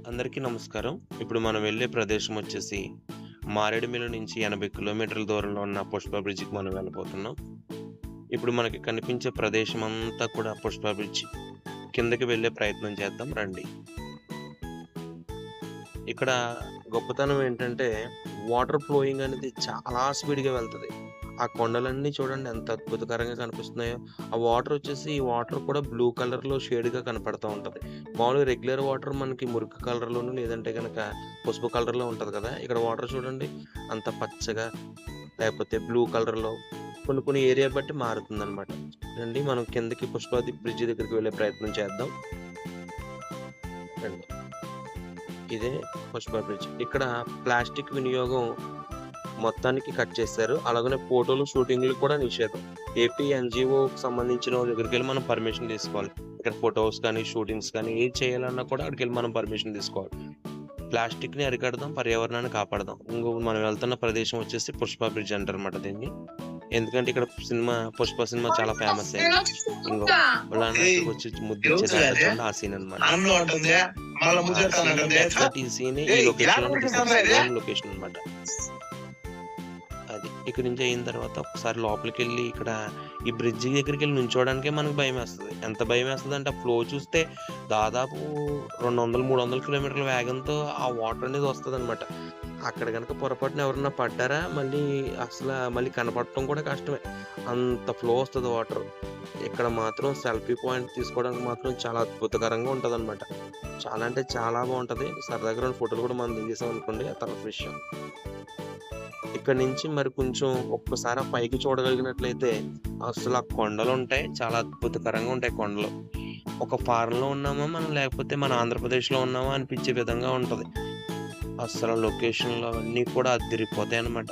అందరికీ నమస్కారం. ఇప్పుడు మనం వెళ్ళే ప్రదేశం వచ్చేసి మారేడుమిల్లి నుంచి 80 కిలోమీటర్ల దూరంలో ఉన్న పుష్ప బ్రిడ్జికి మనం వెళ్ళబోతున్నాం. ఇప్పుడు మనకి కనిపించే ప్రదేశం అంతా కూడా పుష్ప బ్రిడ్జ్. కిందకి వెళ్ళే ప్రయత్నం చేద్దాం రండి. ఇక్కడ గొప్పతనం ఏంటంటే వాటర్ ఫ్లోయింగ్ అనేది చాలా స్పీడ్‌గా వెళ్తది. ఆ కొండలన్నీ చూడండి ఎంత అద్భుతకరంగా కనిపిస్తున్నాయో. ఆ వాటర్ వచ్చేసి ఈ వాటర్ కూడా బ్లూ కలర్‌లో షేడ్‌గా కనపడతా ఉంటది. మామూలుగా రెగ్యులర్ వాటర్ మనకి మురికి కలర్‌లోను లేదంటే గనక పసుపు కలర్‌లో ఉంటది కదా! ఇక్కడ వాటర్ చూడండి అంత పచ్చగా లేకపోతే బ్లూ కలర్‌లో కొన్ని కొన్ని ఏరియా బట్టి మారుతుందనమాట. రండి మనం కిందకి బ్రిడ్జ్ దగ్గరికి వెళ్ళే ప్రయత్నం చేద్దాం. రండి. ఇదే పుష్ప బ్రిడ్జ్. ఇక్కడ ప్లాస్టిక్ వినియోగం మొత్తానికి కట్ చేశారు. అలాగనే ఫోటోలు, షూటింగ్‌లు కూడా నిషేధం. ఏపీ ఎన్‌జీఓకి సంబంధించిన వాళ్ళ దగ్గరికెళ్ళి మనం పర్మిషన్ తీసుకోవాలి. ఇక్కడ ఫోటోస్ కానీ, షూటింగ్స్ కానీ ఏది చేయాలన్నా కూడా అక్కడికెళ్ళి మనం పర్మిషన్ తీసుకోవాలి. ప్లాస్టిక్‌ని అరికడదాం, పర్యావరణాన్ని కాపాడదాం. మనం వెళ్తున్న ప్రదేశం వచ్చేసి పుష్ప బ్రిడ్జ్ అంటారన్నమాట దీన్ని. ఎందుకంటే ఇక్కడ పుష్ప సినిమా చాలా ఫేమస్ అయింది. ఇంగో ఫలానా ఇక్కడికొచ్చి ముద్దిచ్చేదంట చూడండి ఆ సీన్ అన్నమాట. ఎగ్జాక్ట్ ఈ సీన్ ఈ లొకేషన్‌లోనే తీశారు. సేమ్ లొకేషన్ అన్నమాట. అది. ఇక్కడి నుంచి అయిన తర్వాత ఒకసారి లోపలికెళ్ళి ఇక్కడ ఈ బ్రిడ్జి దగ్గరికెళ్ళి నుంచోవడానికే మనకు భయమేస్తది. ఎంత భయమేస్తదంటే ఆ ఫ్లో చూస్తే దాదాపు 200, 300 కిలోమీటర్ల వేగంతో ఆ వాటర్ అనేది వస్తదనమాట. అక్కడ గనక పొరపాటున ఎవరన్నా పడ్డారా మళ్ళీ కనపడటం కూడా కష్టమే. అంత ఫ్లో వస్తది వాటర్. ఇక్కడ మాత్రం సెల్ఫీ పాయింట్ తీసుకోవడానికి మాత్రం చాలా అద్భుతకరంగా ఉంటదనమాట. చాలా అంటే చాలా బావుంటది. సరదాగా 2 ఫోటోలు కూడా మనం దిగేసామనుకోండి అది తర్వాత విషయం. ఇక్కడి నుంచి మరి కొంచెం ఒక్కసారి ఆ పైకి చూడగలిగినట్లయితే అసలు ఆ కొండలుంటాయి. చాలా అద్భుతకరంగా ఉంటాయి కొండలు. ఒక ఫారెన్‌లో ఉన్నామా మనం లేకపోతే మన ఆంధ్రప్రదేశ్‌లో ఉన్నామా అనిపించే విధంగా ఉంటది. అస్సలు లొకేషన్‌లు అవన్నీ కూడా అద్దిరిపోతాయన్నమాట.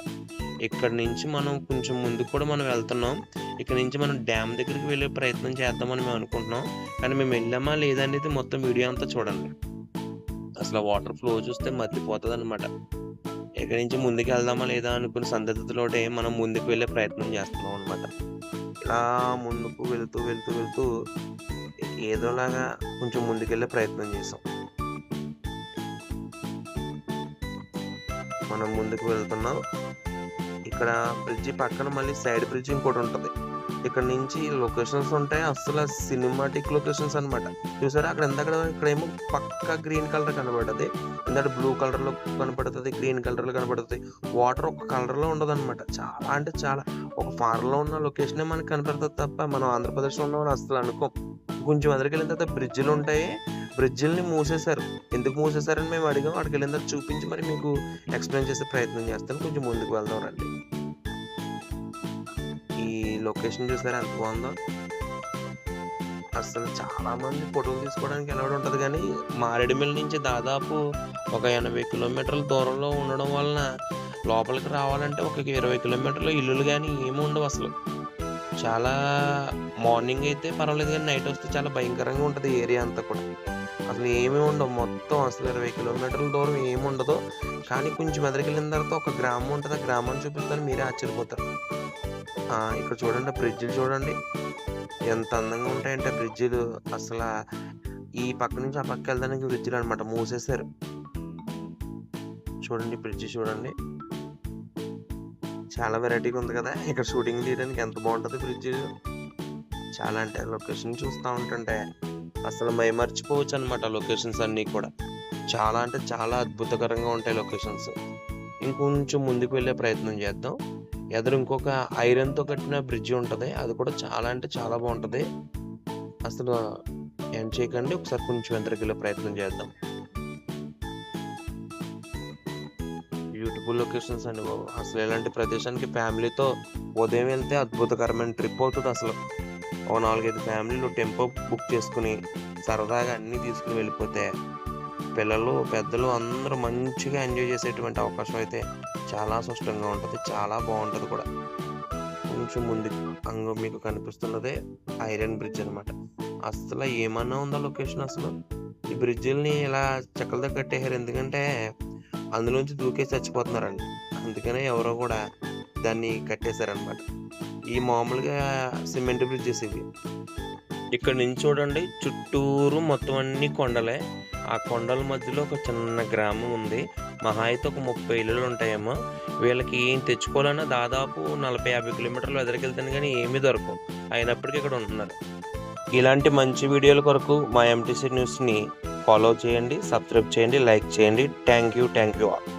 ఇక్కడి నుంచి మనం కొంచెం ముందుకు కూడా మనం వెళ్తున్నాం. ఇక్కడి నుంచి మనం డ్యామ్ దగ్గరికి వెళ్ళే ప్రయత్నం చేద్దామని మేము అనుకుంటున్నాం. కానీ మేము వెళ్ళామా లేదా అనేది మొత్తం వీడియో అంతా చూడండి. అసలు ఆ వాటర్ ఫ్లో చూస్తే మతిపోతదన్నమాట. ఇక్కడి నుంచి ముందుకెళ్దామా లేదా అనుకున్న సందిగ్ధతతోటే మనం ముందుకు వెళ్ళే ప్రయత్నం చేస్తున్నాం అనమాట. ఇలా ముందుకు వెళ్తూ ఏదోలాగా కొంచెం ముందుకెళ్ళే ప్రయత్నం చేసాం. మనం ముందుకు వెళ్తున్నాం. ఇక్కడ బ్రిడ్జి పక్కన మళ్ళీ సైడ్ బ్రిడ్జ్ ఇంకోటుంటది. ఇక్కడ నుంచి లొకేషన్స్ ఉంటాయి. అస్సల సినిమాటిక్ లొకేషన్స్ అన్నమాట. చూసారా ఇక్కడేమో పక్కా గ్రీన్ కలర్ కనపడతది. ఇందాక బ్లూ కలర్‌లో కనపడతది. గ్రీన్ కలర్‌లో కనపడతది. వాటర్ ఒక కలర్‌లో ఉండదన్నమాట. చాలా అంటే చాలా ఒక ఫారెన్‌లో ఉన్న లొకేషనే మనకు కనపడతది తప్ప మనం ఆంధ్రప్రదేశ్‌లో ఉన్నామని అస్సలు అనుకోం. కొంచెం ఎదరికెళ్ళిన తర్వాత బ్రిడ్జిలుంటాయి. బ్రిడ్జిల్ని మూసేశారు. ఎందుకు మూసేశారని మేము అడిగాం. అక్కడికెళ్ళిన తర్వాత చూపించి మరి మీకు ఎక్స్‌ప్లెయిన్ చేసే ప్రయత్నం చేస్తాను. కొంచెం ముందుకు వెళ్దాం రండి. ఈ లొకేషన్ చూసారా ఎంత బావుందో? అసలు చాలా మంది ఫోటోలు తీసుకోవడానికి అలవాటు ఉంటది గానీ, మారేడుమిల్లి నుంచి దాదాపు ఒక 80 కిలోమీటర్ల దూరంలో ఉండడం వలన లోపలికి రావాలంటే ఒక 20 కిలోమీటర్ల ఇల్లులు గానీ ఏమి ఉండవసలు. చాలా మార్నింగ్ అయితే పర్వాలేదు గానీ నైట్ వస్తే చాలా భయంకరంగా ఉంటది ఏరియా అంతా కూడా. అసలు ఏమీ ఉండవు. మొత్తం అసలు 20 కిలోమీటర్ల దూరం ఏముండదు. కానీ కొంచెం ఎదరికెళ్ళిన తర్వాత ఒక గ్రామం ఉంటది. ఆ గ్రామాన్ని చూపిస్తాను మీరే ఆశ్చర్యపోతారు. ఇక్కడ చూడండి బ్రిడ్జిలు చూడండి. ఎంత అందంగా ఉంటాయంటే బ్రిడ్జిలు ఈ పక్క నుంచి ఆ పక్కకెళ్ళడానికి బ్రిడ్జిలనమాట మూసేశారు. చూడండి బ్రిడ్జి చూడండి. చాలా వెరైటీగా ఉంది కదా! ఇక్కడ షూటింగ్ తీయడానికి ఎంత బావుంటది బ్రిడ్జి. చాలా అంటే లొకేషన్ చూస్తా ఉంటుంటే అసలు మైమర్చిపోవచ్చనమాట లొకేషన్స్ అన్నీ కూడా. చాలా అంటే చాలా అద్భుతకరంగా ఉంటాయి లొకేషన్స్. ఇంకొంచెం ముందుకు వెళ్ళే ప్రయత్నం చేద్దాం. ఇంకొక ఐరన్‌తో కట్టిన బ్రిడ్జి ఉంటది. అది కూడా చాలా అంటే చాలా బావుంటది. అసలు ఎండ్ చేయకండి. ఒకసారి కొంచెం వెనక్కెళ్ళే ప్రయత్నం చేద్దాం. బ్యూటిఫుల్ లొకేషన్స్ అండి బాబు. అసలు ఇలాంటి ప్రదేశానికి ఫ్యామిలీతో ఉదయం వెళ్తే అద్భుతకరమైన ట్రిప్ అవుతదసలు. ఓ 4, 5 ఫ్యామిలీలు టెంపో బుక్ చేసుకొని సరదాగా అన్నీ తీసుకొని వెళ్ళిపోతే పిల్లలు, పెద్దలు అందరూ మంచిగా ఎంజాయ్ చేసేటువంటి అవకాశం అయితే చాలా స్పష్టంగా ఉంటది. చాలా బావుంటది కూడా. కొంచెం ముందుకు మీకు కనిపిస్తున్నదే ఐరన్ బ్రిడ్జ్ అనమాట. అస్సల ఏమన్నా ఉందా లొకేషన్ అసలు. ఈ బ్రిడ్జిల్ని ఇలా చెక్కలతో కట్టేసారు. ఎందుకంటే అందులోంచి దూకేసి చచ్చిపోతున్నారండి. అందుకనే ఎవరో కూడా దాన్ని కట్టేశారనమాట. ఈ మామూలుగా సిమెంట్ బ్రిడ్జెస్ ఇవి. ఇక్కడ నుంచి చూడండి చుట్టూరు మొత్తం అన్నీ కొండలే. ఆ కొండల మధ్యలో ఒక చిన్న గ్రామం ఉంది. మహా అయితే ఒక 30 ఇల్లులు ఉంటాయేమో. వీళ్ళకి ఏం తెచ్చుకోవాలన్నా దాదాపు 40, 50 కిలోమీటర్లు ఎదరికెళ్తేనే గానీ ఏమీ దొరకవు. అయినప్పటికీ ఇక్కడ ఉంటున్నారు. ఇలాంటి మంచి వీడియోల కొరకు మా ఎంటీసీ న్యూస్‌ని ఫాలో చేయండి, సబ్స్క్రైబ్ చేయండి, లైక్ చేయండి. Thank you all.